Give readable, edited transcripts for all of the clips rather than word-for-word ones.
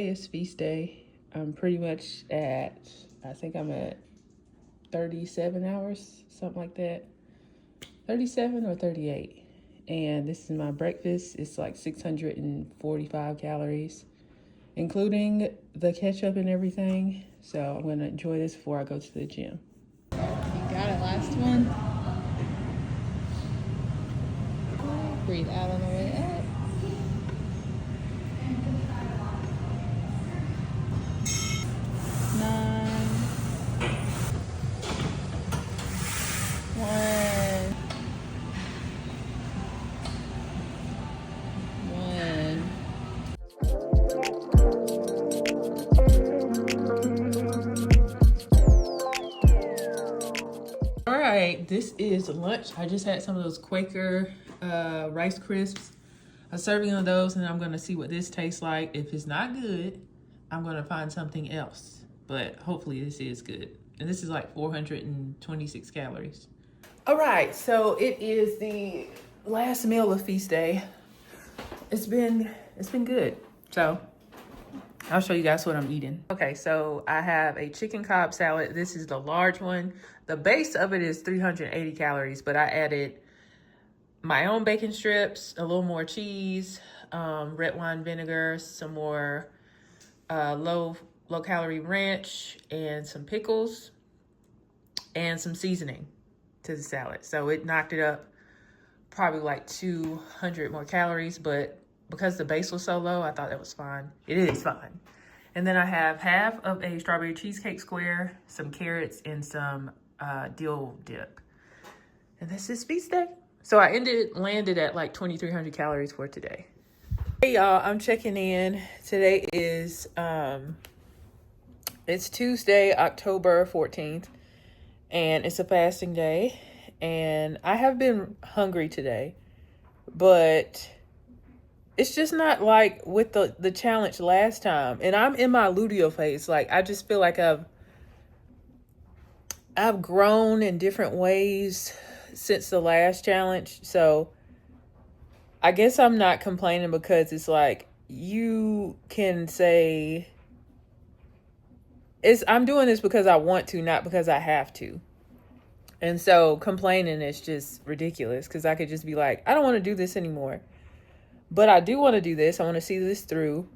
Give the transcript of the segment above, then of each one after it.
today is feast day. I'm pretty much at, I think I'm at 37 hours, something like that. 37 or 38. And this is my breakfast. It's like 645 calories, including the ketchup and everything. So I'm gonna enjoy this before I go to the gym. You got it, last one. Breathe out on the way up. All right, this is lunch. I just had some of those Quaker Rice Crisps. A serving of those, and I'm gonna see what this tastes like. If it's not good, I'm gonna find something else. But hopefully this is good. And this is like 426 calories. All right, so it is the last meal of feast day. It's been good. So I'll show you guys what I'm eating. Okay, so I have a chicken Cobb salad. This is the large one. The base of it is 380 calories, but I added my own bacon strips, a little more cheese, red wine vinegar, some more low calorie ranch, and some pickles, and some seasoning to the salad. So it knocked it up probably like 200 more calories, but because the base was so low, I thought that was fine. It is fine. And then I have half of a strawberry cheesecake square, some carrots, and some dill dip. And this is feast day. So I landed at like 2,300 calories for today. Hey y'all, I'm checking in. Today is, it's Tuesday, October 14th, and it's a fasting day. And I have been hungry today, but it's just not like with the challenge last time. And I'm in my luteal phase. Like, I just feel like I've grown in different ways since the last challenge. So I guess I'm not complaining, because it's like, you can say I'm doing this because I want to, not because I have to. And so complaining is just ridiculous, because I could just be like, I don't want to do this anymore. But I do want to do this. I want to see this through.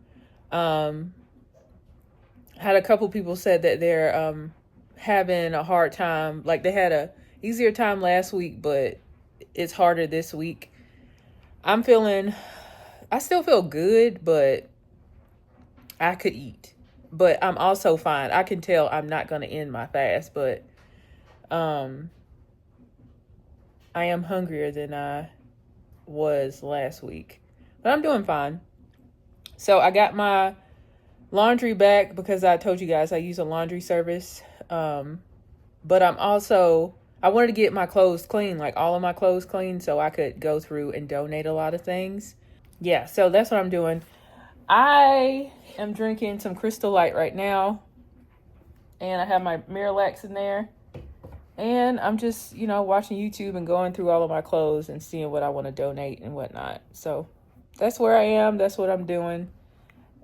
Had a couple people said that they're having a hard time. Like, they had a easier time last week, but it's harder this week. I still feel good, but I could eat. But I'm also fine. I can tell I'm not going to end my fast, but I am hungrier than I was last week. But I'm doing fine. So I got my laundry back because I told you guys I use a laundry service. But I wanted to get my clothes clean, like all of my clothes clean, so I could go through and donate a lot of things. Yeah, so that's what I'm doing. I am drinking some Crystal Light right now. And I have my Miralax in there. And I'm just, watching YouTube and going through all of my clothes and seeing what I want to donate and whatnot. So that's where I am. That's what I'm doing.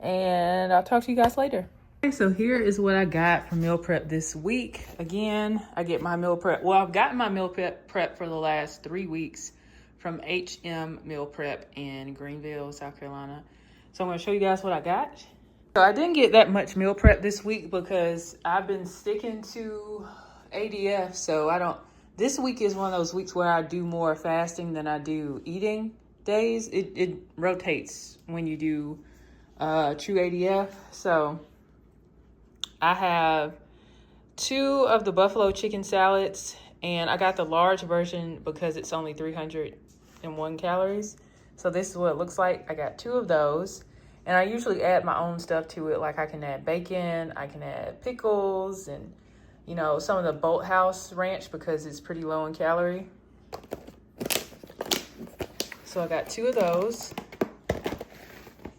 And I'll talk to you guys later. Okay, so here is what I got for meal prep this week. Again, I get my meal prep. Well, I've gotten my meal prep for the last 3 weeks from HM Meal Prep in Greenville, South Carolina. So I'm going to show you guys what I got. So I didn't get that much meal prep this week because I've been sticking to ADF. So this week is one of those weeks where I do more fasting than I do eating days. It rotates when you do true ADF. So I have 2 of the buffalo chicken salads, and I got the large version because it's only 301 calories. So this is what it looks like. I got 2 of those, and I usually add my own stuff to it. Like, I can add bacon, I can add pickles, and some of the Bolthouse ranch because it's pretty low in calorie. So I got 2 of those.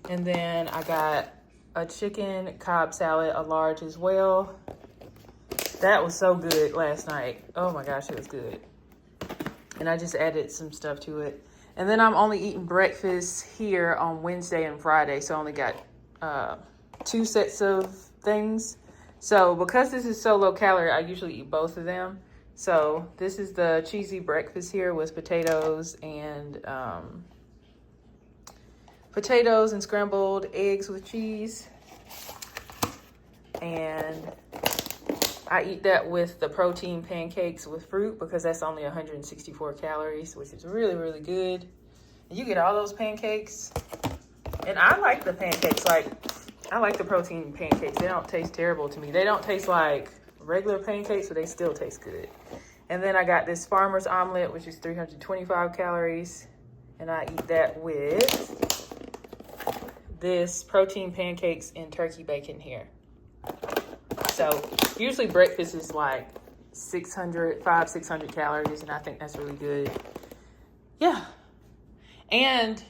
And then I got a chicken Cobb salad, a large as well. That was so good last night. Oh my gosh, it was good. And I just added some stuff to it. And then I'm only eating breakfast here on Wednesday and Friday. So I only got 2 sets of things. So because this is so low calorie, I usually eat both of them. So this is the cheesy breakfast here with potatoes and scrambled eggs with cheese. And I eat that with the protein pancakes with fruit because that's only 164 calories, which is really, really good. And you get all those pancakes. And I like the pancakes. Like, I like the protein pancakes. They don't taste terrible to me. They don't taste like regular pancakes, but they still taste good. And then I got this farmer's omelet, which is 325 calories. And I eat that with this protein pancakes and turkey bacon here. So usually breakfast is like 600 calories, and I think that's really good. Yeah. And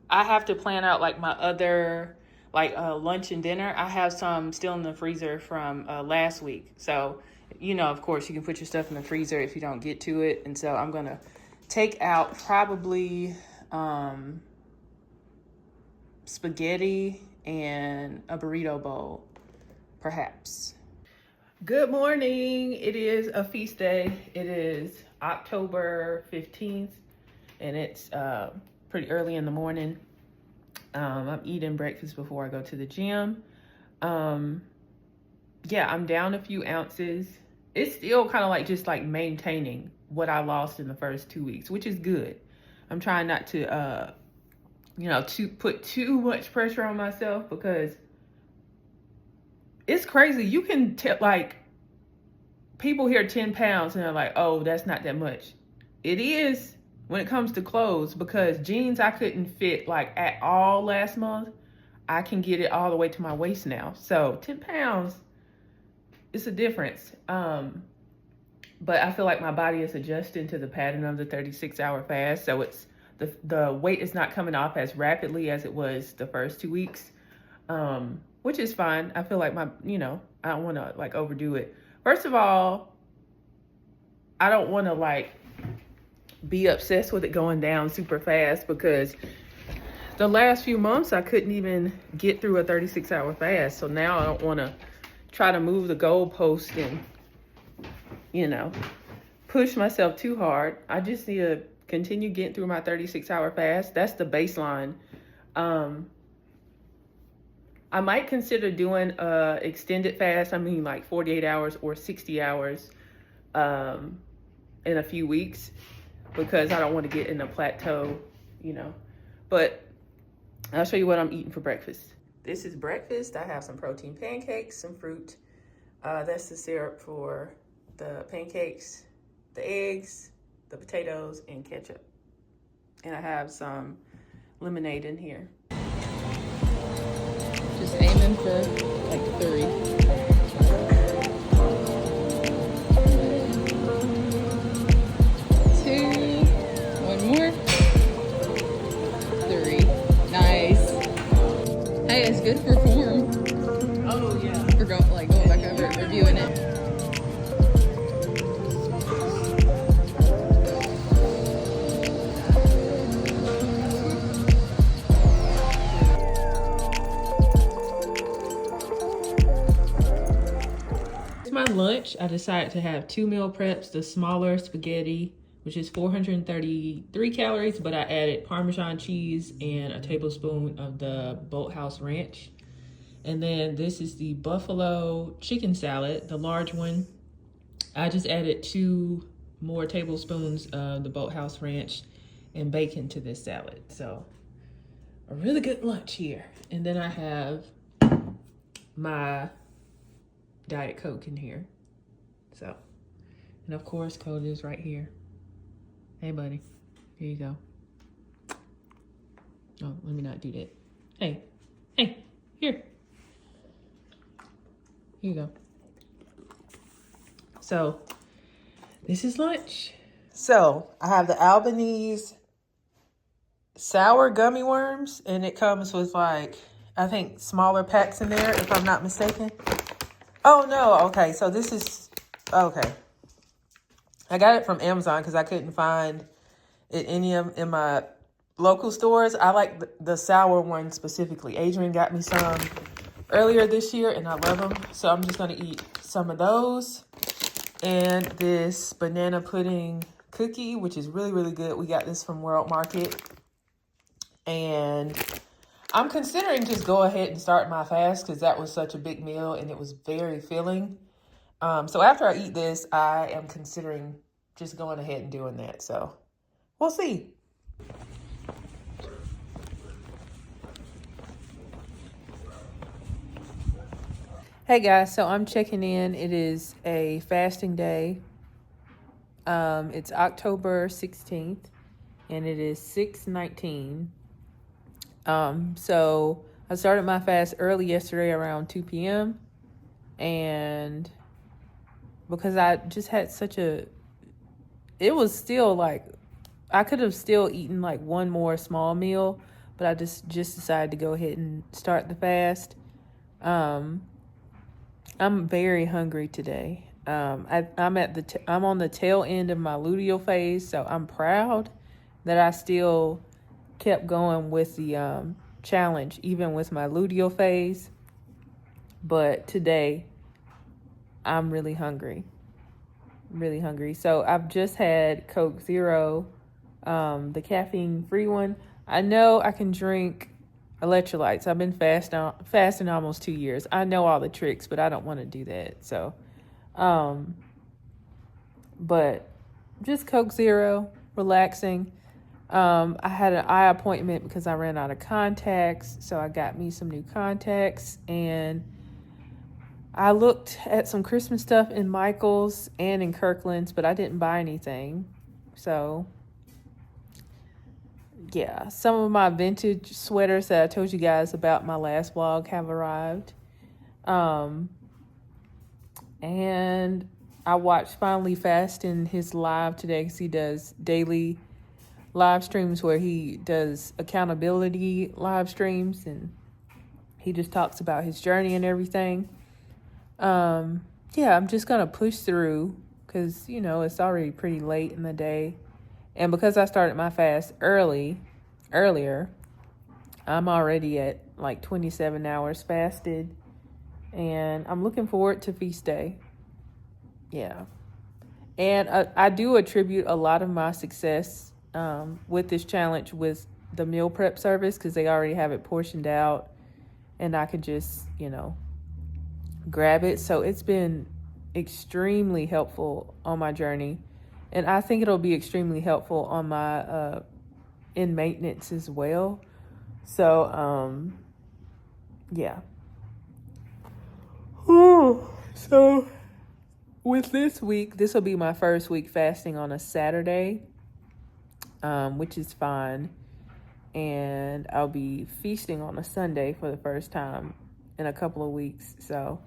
I have to plan out like my other lunch and dinner. I have some still in the freezer from last week. So, you know, of course, you can put your stuff in the freezer if you don't get to it. And so I'm going to take out probably spaghetti and a burrito bowl, perhaps. Good morning. It is a feast day. It is October 15th, and it's pretty early in the morning. I'm eating breakfast before I go to the gym. Yeah, I'm down a few ounces. It's still kind of like just like maintaining what I lost in the first 2 weeks, which is good. I'm trying not to, to put too much pressure on myself because it's crazy. You can like, people hear 10 pounds and they're like, oh, that's not that much. It is when it comes to clothes, because jeans I couldn't fit like at all last month. I can get it all the way to my waist now. So 10 pounds, it's a difference. But I feel like my body is adjusting to the pattern of the 36-hour fast. So it's the weight is not coming off as rapidly as it was the first 2 weeks. Which is fine. I feel like I don't want to like overdo it. First of all, I don't want to like be obsessed with it going down super fast, because the last few months I couldn't even get through a 36-hour fast. So now I don't want to try to move the goalpost and, push myself too hard. I just need to continue getting through my 36-hour fast. That's the baseline. I might consider doing a extended fast. I mean, like 48 hours or 60 hours in a few weeks, because I don't want to get in a plateau, But I'll show you what I'm eating for breakfast. This is breakfast. I have some protein pancakes, some fruit. That's the syrup for the pancakes, the eggs, the potatoes, and ketchup. And I have some lemonade in here. Just aiming for like 3. 2. 1 more. 3. Nice. Hey, it's good for form. Oh yeah. For going back over it, reviewing it. My lunch, I decided to have 2 meal preps. The smaller spaghetti, which is 433 calories, but I added Parmesan cheese and a tablespoon of the Boathouse Ranch. And then this is the buffalo chicken salad, the large one. I just added 2 more tablespoons of the Boathouse Ranch and bacon to this salad. So a really good lunch here. And then I have my Diet Coke in here. So, and of course, Code is right here. Hey, buddy. Here you go. Oh, let me not do that. Hey, here. Here you go. So, this is lunch. So, I have the Albanese sour gummy worms, and it comes with like, I think, smaller packs in there, if I'm not mistaken. Oh, no. Okay. So this is, okay. I got it from Amazon because I couldn't find it in my local stores. I like the sour one specifically. Adrian got me some earlier this year, and I love them. So I'm just going to eat some of those. And this banana pudding cookie, which is really, really good. We got this from World Market. And I'm considering just go ahead and start my fast because that was such a big meal and it was very filling. So after I eat this, I am considering just going ahead and doing that. So we'll see. Hey guys, so I'm checking in. It is a fasting day. It's October 16th and it is 6:19. So I started my fast early yesterday around 2 p.m. And because I just had it was still like, I could have still eaten like one more small meal, but I just decided to go ahead and start the fast. I'm very hungry today. I'm on the tail end of my luteal phase, so I'm proud that I still kept going with the challenge, even with my luteal phase. But today, I'm really hungry. Really hungry. So I've just had Coke Zero, the caffeine-free one. I know I can drink electrolytes. I've been fasting almost 2 years. I know all the tricks, but I don't want to do that. So, but just Coke Zero, relaxing. I had an eye appointment because I ran out of contacts, so I got me some new contacts, and I looked at some Christmas stuff in Michael's and in Kirkland's, but I didn't buy anything. So yeah, some of my vintage sweaters that I told you guys about my last vlog have arrived. And I watched Finally Fast in his live today because he does daily live streams where he does accountability live streams and he just talks about his journey and everything. Yeah, I'm just gonna push through because it's already pretty late in the day, and because I started my fast earlier, I'm already at like 27 hours fasted, and I'm looking forward to feast day. Yeah, and I do attribute a lot of my success with this challenge with the meal prep service because they already have it portioned out and I could just grab it. So it's been extremely helpful on my journey, and I think it'll be extremely helpful on my in maintenance as well. So yeah. So with this week, this will be my first week fasting on a Saturday, which is fine. And I'll be feasting on a Sunday for the first time in a couple of weeks. So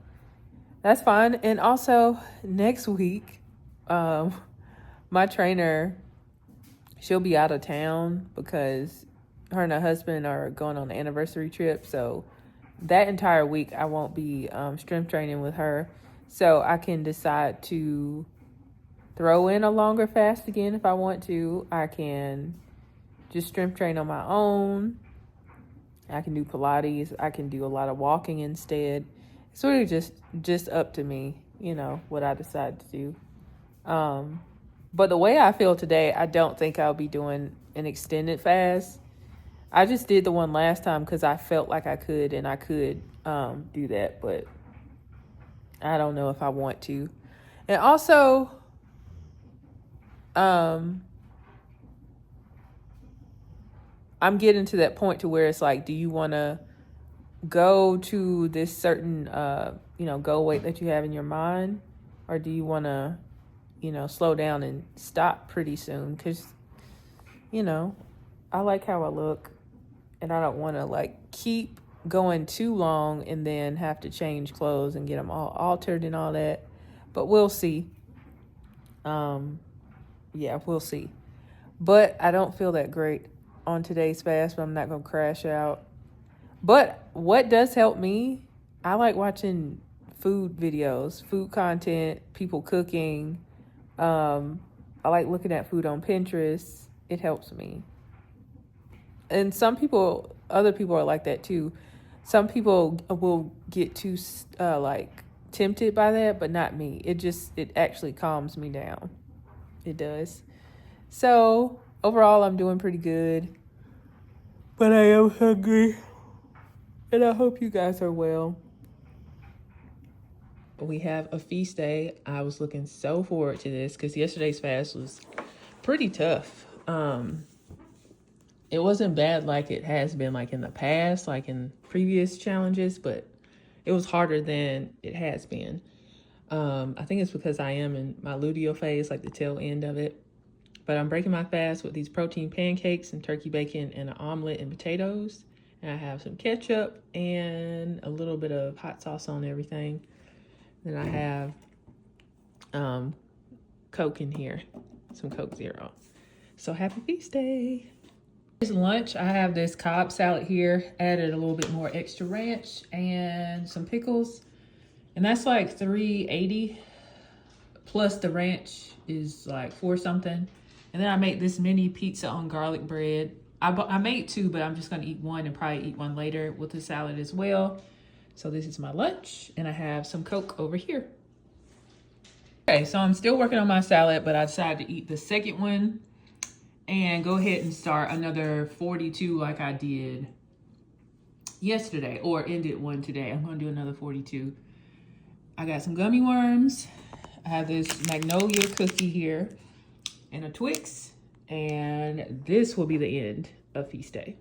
that's fine. And also next week, my trainer, she'll be out of town because her and her husband are going on an anniversary trip. So that entire week I won't be strength training with her. So I can decide to throw in a longer fast again if I want to. I can just strength train on my own. I can do Pilates. I can do a lot of walking instead. It's really just up to me, what I decide to do. But the way I feel today, I don't think I'll be doing an extended fast. I just did the one last time because I felt like I could, and I could do that, but I don't know if I want to. And also, I'm getting to that point to where it's like, do you want to go to this certain, goal weight that you have in your mind? Or do you want to, slow down and stop pretty soon? Because, I like how I look and I don't want to keep going too long and then have to change clothes and get them all altered and all that. But we'll see. Yeah, we'll see. But I don't feel that great on today's fast, but I'm not going to crash out. But what does help me, I like watching food videos, food content, people cooking. I like looking at food on Pinterest. It helps me. And other people are like that too. Some people will get too like tempted by that, but not me. It actually calms me down. It does. So overall, I'm doing pretty good, but I am hungry, and I hope you guys are well. We have a feast day. I was looking so forward to this because yesterday's fast was pretty tough. It wasn't bad like it has been like in the past, like in previous challenges, but it was harder than it has been. I think it's because I am in my luteal phase, like the tail end of it. But I'm breaking my fast with these protein pancakes and turkey bacon and an omelet and potatoes. And I have some ketchup and a little bit of hot sauce on everything. Then I have Coke in here, some Coke Zero. So happy feast day. Here's lunch. I have this Cobb salad here, added a little bit more extra ranch and some pickles. And that's like $3.80 plus the ranch is like $4 something. And then I make this mini pizza on garlic bread. I made 2, but I'm just gonna eat 1 and probably eat 1 later with the salad as well. So this is my lunch, and I have some Coke over here. Okay, so I'm still working on my salad, but I decided to eat the second one and go ahead and start another 42 like I did yesterday, or ended one today. I'm gonna do another 42. I got some gummy worms. I have this magnolia cookie here and a Twix, and this will be the end of feast day.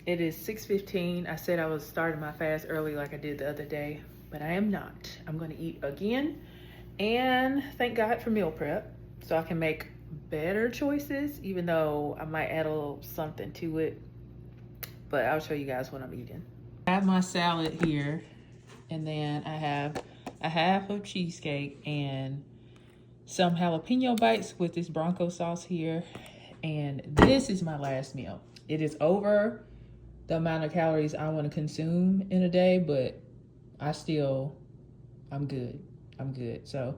It is 6:15. I said I was starting my fast early like I did the other day, but I am not. I'm gonna eat again, and thank God for meal prep, so I can make better choices, even though I might add a little something to it, but I'll show you guys what I'm eating. I have my salad here, and then I have a half of cheesecake and some jalapeno bites with this Bronco sauce here, and this is my last meal. It is over the amount of calories I want to consume in a day, but I'm good. So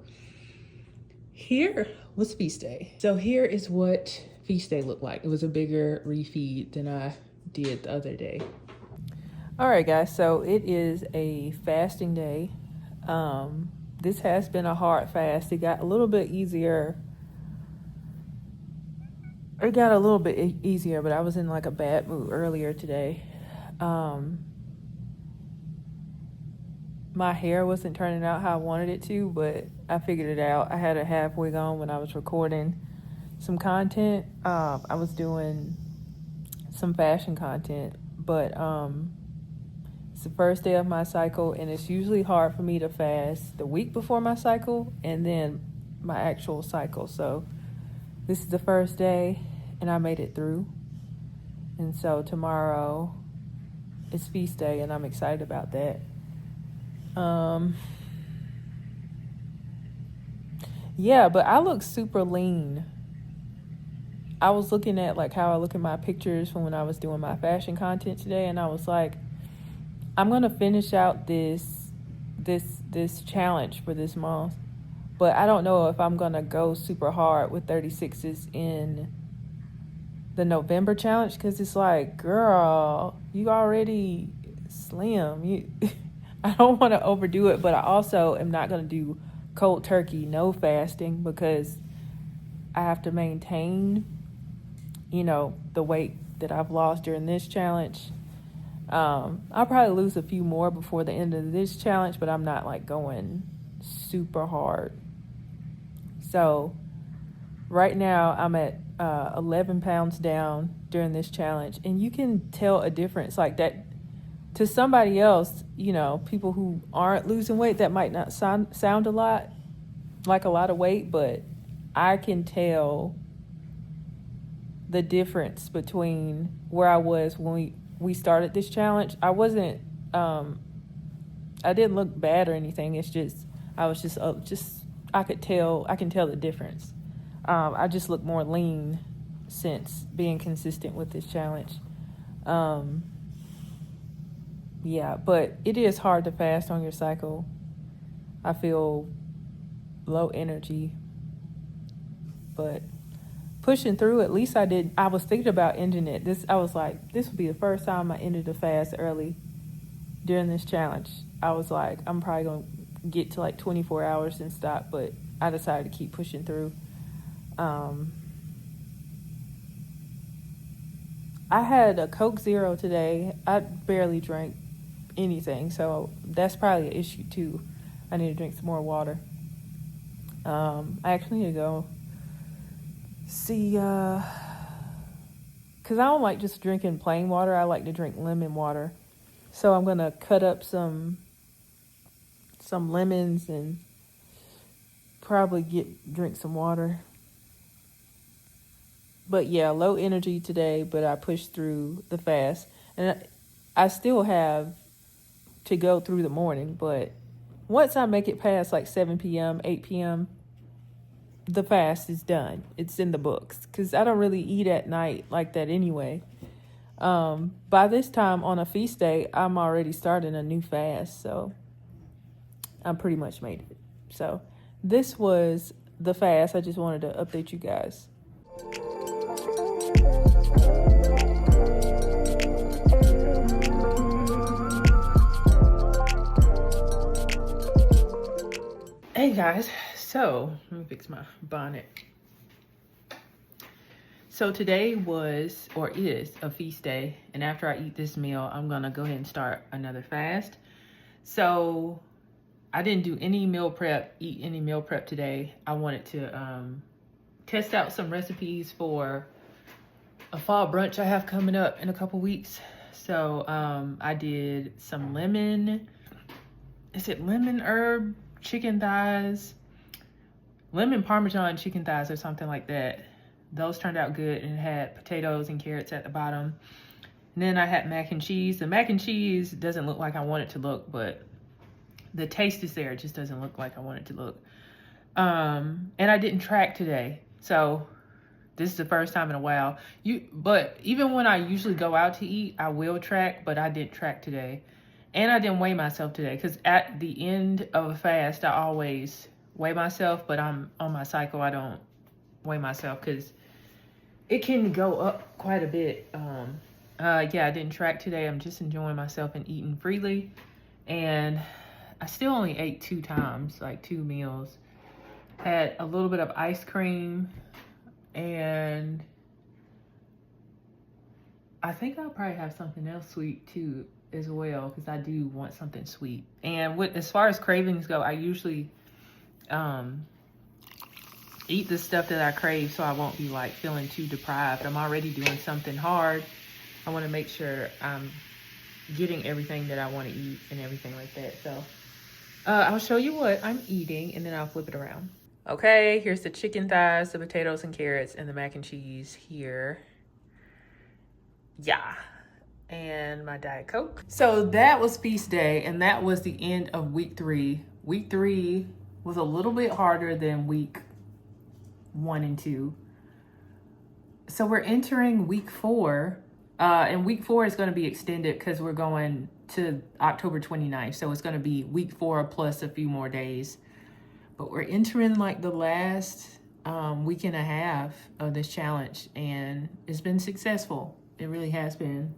here was feast day. So here is what feast day looked like. It was a bigger refeed than I did the other day. All right, guys, so it is a fasting day. This has been a hard fast. It got a little bit easier. It got a little bit easier, but I was in like a bad mood earlier today. My hair wasn't turning out how I wanted it to, but I figured it out. I had a half wig on when I was recording some content. I was doing some fashion content, but it's the first day of my cycle, and it's usually hard for me to fast the week before my cycle and then my actual cycle. So this is the first day, and I made it through. And so tomorrow is feast day, and I'm excited about that. Yeah, but I look super lean. I was looking at like how I look at my pictures from when I was doing my fashion content today, and I was like, I'm gonna finish out this challenge for this month, but I don't know if I'm gonna go super hard with 36s in the November challenge, because it's like, girl, you already slim. I don't want to overdo it, but I also am not gonna do cold turkey, no fasting, because I have to maintain, the weight that I've lost during this challenge. I'll probably lose a few more before the end of this challenge, but I'm not like going super hard. So right now I'm at 11 pounds down during this challenge, and you can tell a difference like that to somebody else. People who aren't losing weight, that might not sound a lot like a lot of weight, but I can tell the difference between where I was when we started this challenge. I wasn't I didn't look bad or anything. It's just I was just I can tell the difference. I just look more lean since being consistent with this challenge. Yeah, but it is hard to fast on your cycle. I feel low energy, but pushing through. At least I was thinking about ending it. I was like, this would be the first time I ended a fast early during this challenge. I was like, I'm probably going to get to like 24 hours and stop, but I decided to keep pushing through. I had a Coke Zero today. I barely drank anything, so that's probably an issue too. I need to drink some more water. I actually need to go see, because I don't like just drinking plain water. I like to drink lemon water. So I'm going to cut up some lemons and probably drink some water. But yeah, low energy today, but I pushed through the fast. And I still have to go through the morning, but once I make it past like 7 p.m., 8 p.m., the fast is done. It's in the books because I don't really eat at night like that anyway. By this time on a feast day, I'm already starting a new fast, so I'm pretty much made it. So this was the fast. I just wanted to update you guys. Hey guys, so let me fix my bonnet. So today is a feast day, and after I eat this meal, I'm gonna go ahead and start another fast. So I didn't do any meal prep, eat any meal prep today. I wanted to test out some recipes for a fall brunch I have coming up in a couple weeks. So I did some lemon herb chicken thighs, lemon parmesan chicken thighs or something like that. Those turned out good, and it had potatoes and carrots at the bottom. And then I had mac and cheese. The mac and cheese doesn't look like I want it to look, but the taste is there. It just doesn't look like I want it to look. And I didn't track today. So this is the first time in a while. But even when I usually go out to eat, I will track, but I didn't track today. And I didn't weigh myself today because at the end of a fast, I always weigh myself, but I'm on my cycle. I don't weigh myself because it can go up quite a bit. Yeah, I didn't track today. I'm just enjoying myself and eating freely. And I still only ate 2 times, like 2 meals. Had a little bit of ice cream, and I think I'll probably have something else sweet too as well, because I do want something sweet. And as far as cravings go, I usually eat the stuff that I crave so I won't be like feeling too deprived. I'm already doing something hard. I want to make sure I'm getting everything that I want to eat and everything like that. So I'll show you what I'm eating and then I'll flip it around. Okay, here's the chicken thighs, the potatoes and carrots, and the mac and cheese here. Yeah. And my Diet Coke. So that was feast day, and that was the end of week 3. Week 3 was a little bit harder than week 1 and 2. So we're entering week 4, and week 4 is going to be extended because we're going to October 29th. So it's going to be week 4 plus a few more days. But we're entering like the last week and a half of this challenge, and it's been successful. It really has been.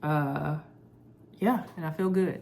Yeah, and I feel good.